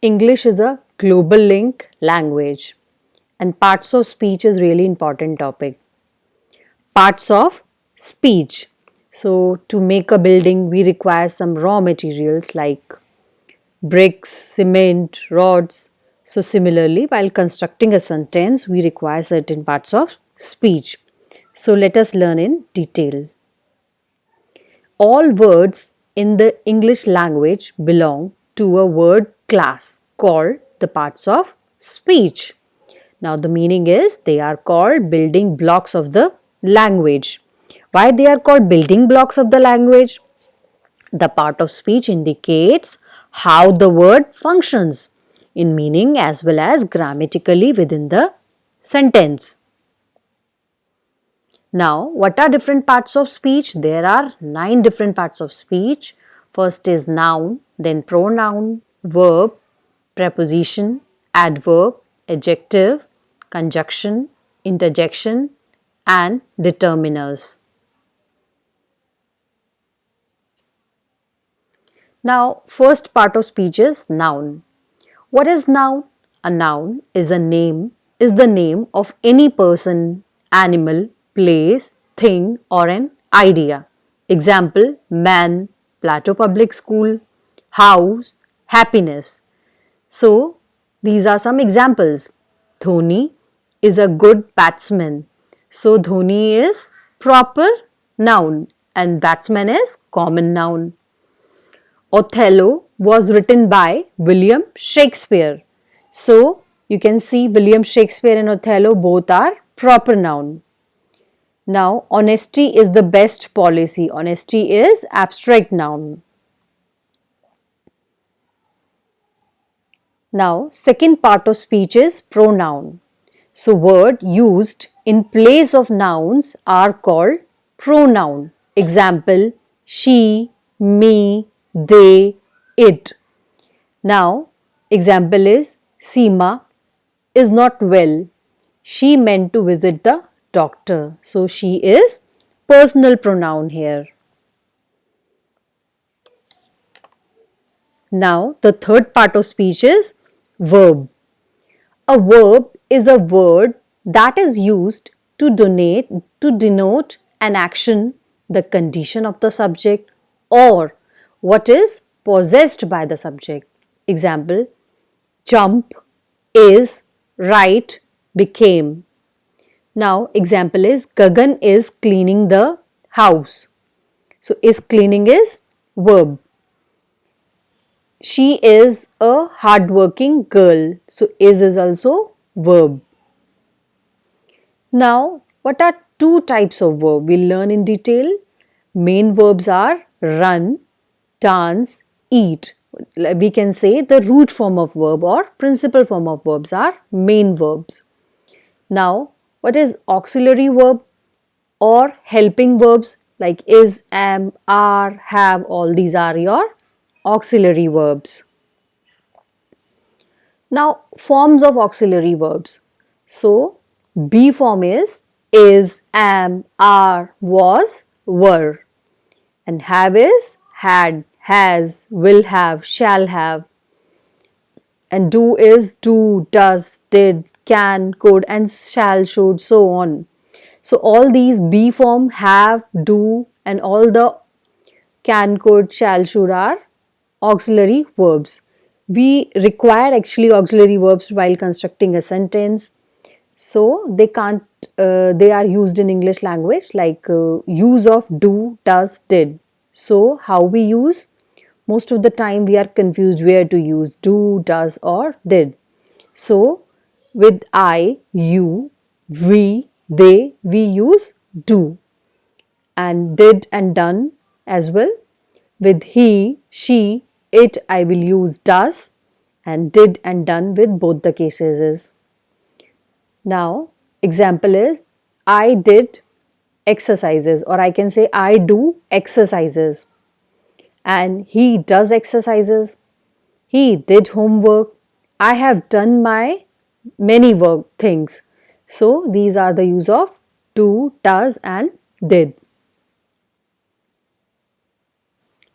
English is a global link language, and parts of speech is really important topic. Parts of speech. So to make a building we require some raw materials like bricks, cement, rods. So similarly, while constructing a sentence we require certain parts of speech. So let us learn in detail. All words in the English language belong to a word class called the parts of speech. Now the meaning is they are called building blocks of the language. Why they are called building blocks of the language? The part of speech indicates how the word functions in meaning as well as grammatically within the sentence. Now, what are different parts of speech? There are 9 different parts of speech. First is noun, then pronoun, verb, preposition, adverb, adjective, conjunction, interjection, and determiners. Now, first part of speech is noun. What is noun? A noun is the name of any person, animal, place, thing or an idea. Example, man, Plateau Public School, house, happiness. So, these are some examples. Dhoni is a good batsman. So, Dhoni is proper noun and batsman is common noun. Othello was written by William Shakespeare. So, you can see William Shakespeare and Othello both are proper noun. Now, honesty is the best policy. Honesty is abstract noun. Now, second part of speech is pronoun. So, word used in place of nouns are called pronoun. Example, she, me, they, it. Now, example is Seema is not well. She meant to visit the doctor. So, she is personal pronoun here. Now, the third part of speech is verb. A verb is a word that is used to denote an action, the condition of the subject, or what is possessed by the subject. Example, jump, is, write, became. Now, example is Gagan is cleaning the house. So, is cleaning is verb. She is a hardworking girl. So, is also verb. Now, what are two types of verb? We'll learn in detail. Main verbs are run, dance, eat. We can say the root form of verb or principal form of verbs are main verbs. Now, what is auxiliary verb or helping verbs like is, am, are, have, all these are your auxiliary verbs. Now, forms of auxiliary verbs. So, be form is, am, are, was, were. And have is had, has, will have, shall have. And do is do, does, did, can, could, and shall, should, so on. So, all these be form, have, do, and all the can, could, shall, should are auxiliary verbs. We require actually auxiliary verbs while constructing a sentence. So, they are used in English language like use of do, does, did. So, how we use? Most of the time we are confused where to use do, does or did. So, with I, you, we, they, we use do, and did and done as well. With he, she, it, I will use does, and did and done with both the cases is. Now, example is I did exercises, or I can say I do exercises, and he does exercises, he did homework, I have done my many work things. So, these are the use of do, does and did.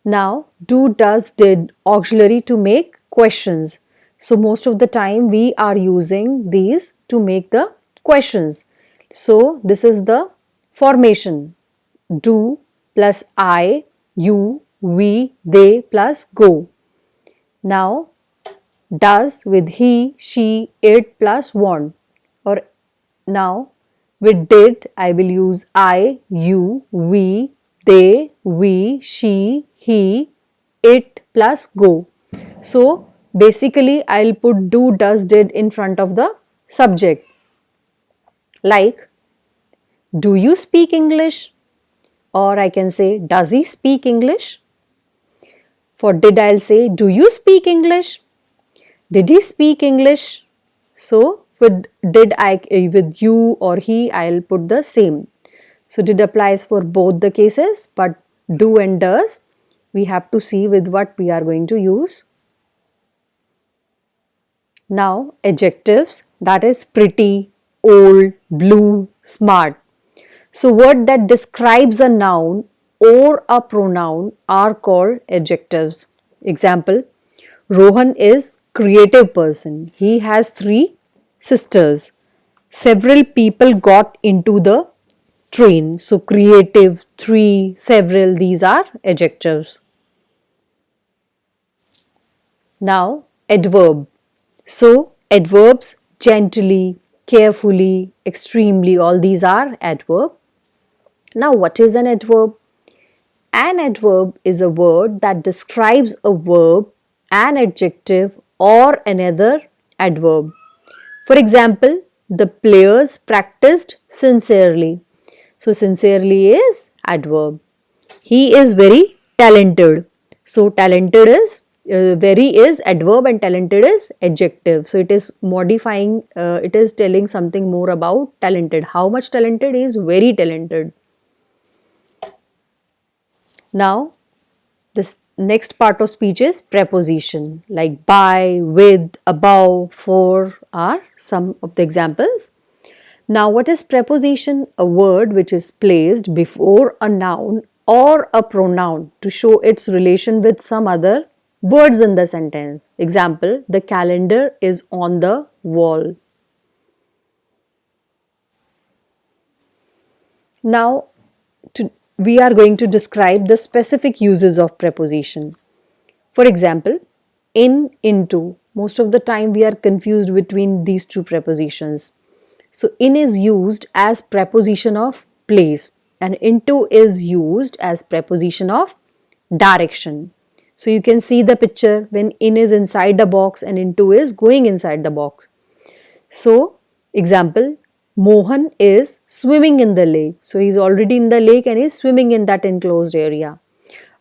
Now, do, does, did auxiliary to make questions. So most of the time we are using these to make the questions. So this is the formation. Do plus I, you, we, they plus go. Now does with he, she, it plus want. Or now with did I will use I, you, we, they, we, she, he, it plus go. So basically I'll put do, does, did in front of the subject. Like, do you speak English? Or I can say, does he speak English? For did I'll say, do you speak English? Did he speak English? So with did I with you or he I'll put the same. So did applies for both the cases, but do and does we have to see with what we are going to use. Now adjectives, that is pretty, old, blue, smart. So word that describes a noun or a pronoun are called adjectives. Example, Rohan is creative person. He has 3 sisters. Several people got into the train. So creative, 3, several, these are adjectives. Now adverb. So adverbs, gently, carefully, extremely, all these are adverb. Now what is an adverb? An adverb is a word that describes a verb, an adjective or another adverb. For example, the players practiced sincerely. So sincerely is adverb. He is very talented. So talented is very is adverb and talented is adjective. So it is modifying, it is telling something more about talented. How much talented is very talented. Now this next part of speech is preposition, like by, with, above, for are some of the examples. Now what is preposition? A word which is placed before a noun or a pronoun to show its relation with some other words in the sentence. Example, the calendar is on the wall. Now we are going to describe the specific uses of preposition. For example, in, into. Most of the time we are confused between these two prepositions. So in is used as preposition of place and into is used as preposition of direction. So you can see the picture when in is inside the box and into is going inside the box. So example, Mohan is swimming in the lake. So he is already in the lake and is swimming in that enclosed area.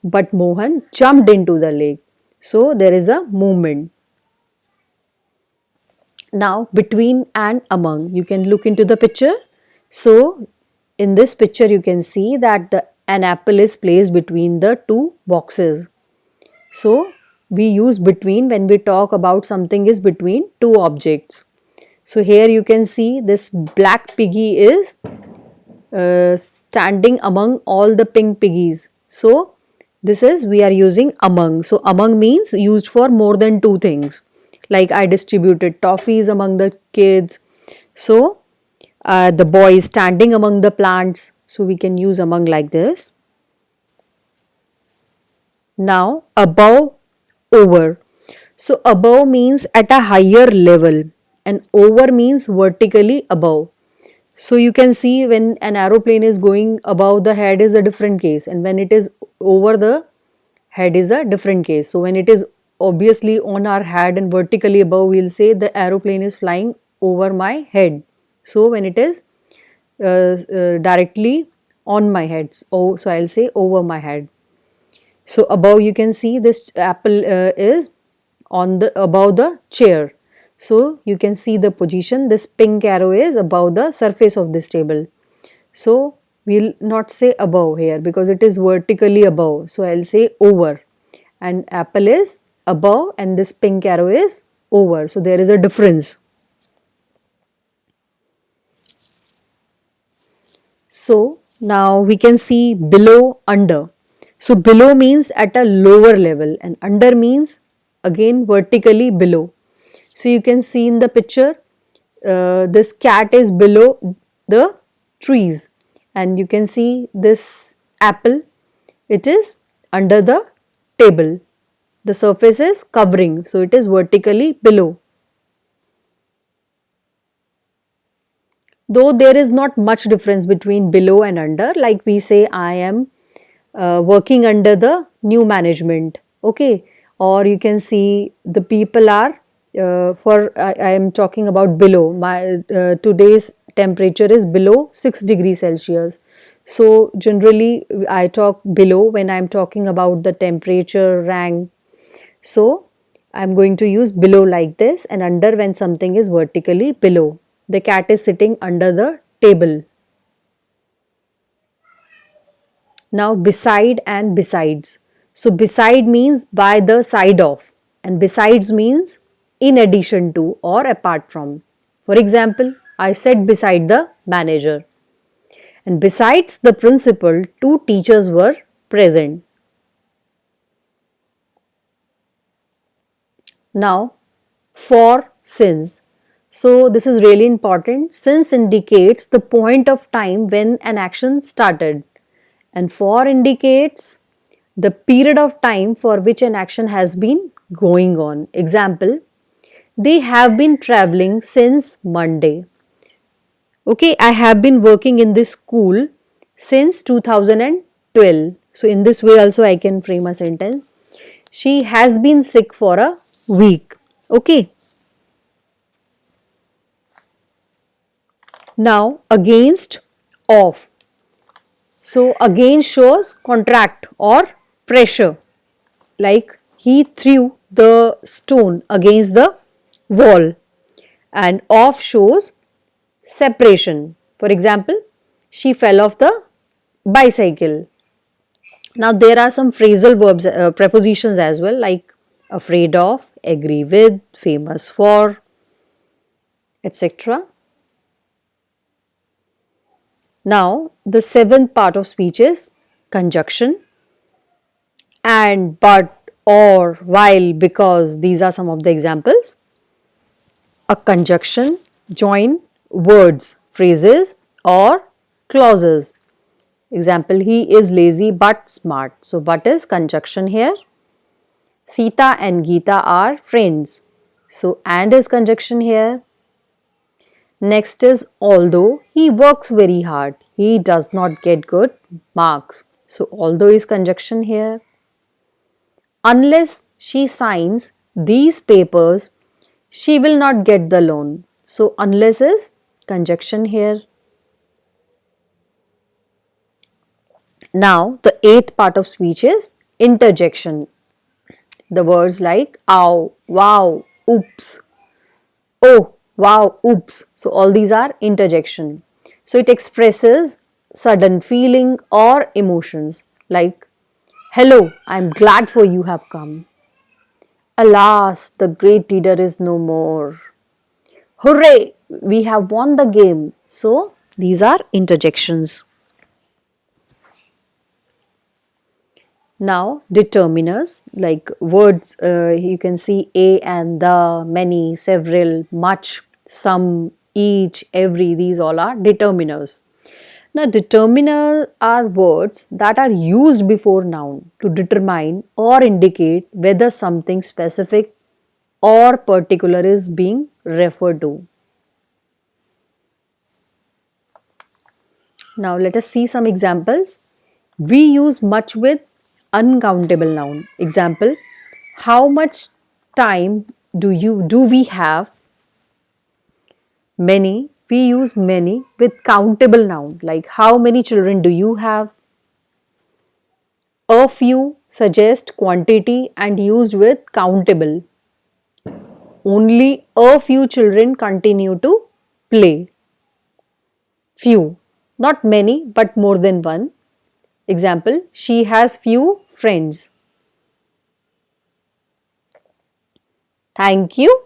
But Mohan jumped into the lake. So there is a movement. Now between and among, you can look into the picture. So in this picture you can see that an apple is placed between the 2 boxes. So we use between when we talk about something is between 2 objects. So here you can see this black piggy is standing among all the pink piggies. So this is we are using among. So among means used for more than 2 things. Like I distributed toffees among the kids. So the boy is standing among the plants. So we can use among like this. Now above, over. So above means at a higher level and over means vertically above. So you can see when an aeroplane is going above the head is a different case and when it is over the head is a different case. So when it is obviously on our head and vertically above, we will say the aeroplane is flying over my head. So when it is directly on my head, so I'll say over my head. So above you can see this apple is on the above the chair. So you can see the position, this pink arrow is above the surface of this table. So we'll not say above here because it is vertically above. So I'll say over and apple is above and this pink arrow is over. So there is a difference. So now we can see below, under. So below means at a lower level and under means again vertically below. So you can see in the picture, this cat is below the trees, and you can see this apple, it is under the table. The surface is covering, so it is vertically below. Though there is not much difference between below and under, like we say, I am working under the new management, okay, or you can see the people are I am talking about below. My today's temperature is below 6 degrees Celsius. So generally I talk below when I am talking about the temperature rank. So I am going to use below like this, and under when something is vertically below. The cat is sitting under the table. Now beside and besides. So beside means by the side of, and besides means in addition to or apart from. For example, I sat beside the manager. And besides the principal, two teachers were present. Now for since. So this is really important. Since indicates the point of time when an action started, and for indicates the period of time for which an action has been going on. Example, they have been traveling since Monday. Okay, I have been working in this school since 2012. So in this way also I can frame a sentence. She has been sick for a week. Okay. Now against, of. So against shows contract or pressure, like he threw the stone against the wall, and off shows separation. For example, she fell off the bicycle. Now there are some phrasal verbs, prepositions as well, like afraid of, agree with, famous for, etc. Now the seventh part of speech is conjunction. And, but, or, while, because, these are some of the examples. A conjunction join words, phrases or clauses. Example, he is lazy but smart. So but is conjunction here. Sita and Geeta are friends. So and is conjunction here. Next is although he works very hard, he does not get good marks. So although is conjunction here. Unless she signs these papers, she will not get the loan. So unless is conjunction here. Now the eighth part of speech is interjection. The words like ow, wow, oops, oh, wow, oops. So all these are interjection. So it expresses sudden feeling or emotions like hello, I am glad for you have come. Alas, the great leader is no more. Hooray, we have won the game. So these are interjections. Now determiners, like words, you can see a and the, many, several, much, some, each, every, these all are determiners. Now determiner are words that are used before noun to determine or indicate whether something specific or particular is being referred to. Now let us see some examples. We use much with uncountable noun. Example, how much time do we have? Many, we use many with countable noun, like how many children do you have? A few suggest quantity and used with countable. Only a few children continue to play. Few, not many but more than one. Example, she has few friends. Thank you.